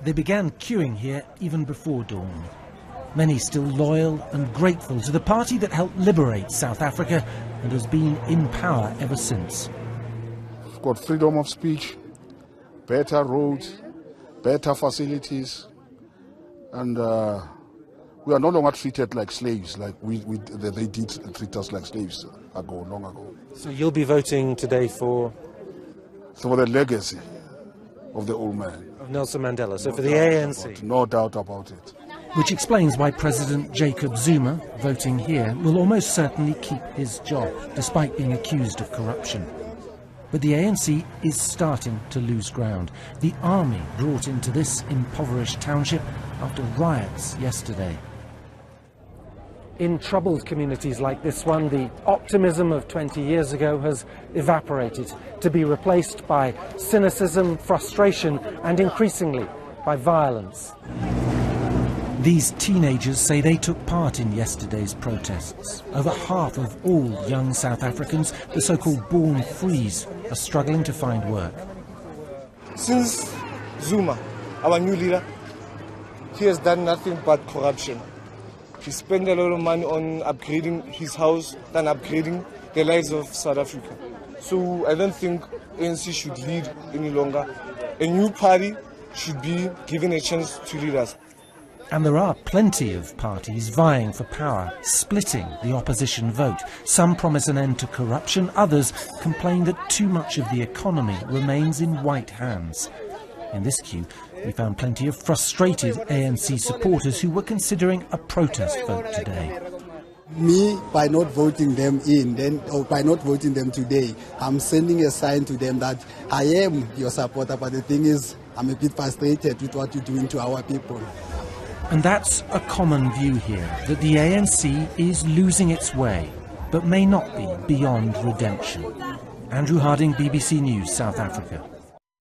They began queuing here even before dawn. Many still loyal and grateful to the party that helped liberate South Africa and has been in power ever since. We've got freedom of speech, better roads, better facilities, and we are no longer treated like slaves, like they did treat us like slaves long ago. So you'll be voting today for the legacy of the old man. Of Nelson Mandela, so for the ANC. No doubt about it. Which explains why President Jacob Zuma, voting here, will almost certainly keep his job, despite being accused of corruption. But the ANC is starting to lose ground. The army brought into this impoverished township after riots yesterday. In troubled communities like this one, the optimism of 20 years ago has evaporated, to be replaced by cynicism, frustration, and increasingly by violence. These teenagers say they took part in yesterday's protests. Over half of all young South Africans, the so-called born frees, are struggling to find work. Since Zuma, our new leader, he has done nothing but corruption. He spent a lot of money on upgrading his house than upgrading the lives of South Africa. So I don't think ANC should lead any longer. A new party should be given a chance to lead us. And there are plenty of parties vying for power, splitting the opposition vote. Some promise an end to corruption, others complain that too much of the economy remains in white hands. In this queue, we found plenty of frustrated ANC supporters who were considering a protest vote today. Me, by not voting them in, by not voting them today, I'm sending a sign to them that I am your supporter, but the thing is, I'm a bit frustrated with what you're doing to our people. And that's a common view here, that the ANC is losing its way, but may not be beyond redemption. Andrew Harding, BBC News, South Africa.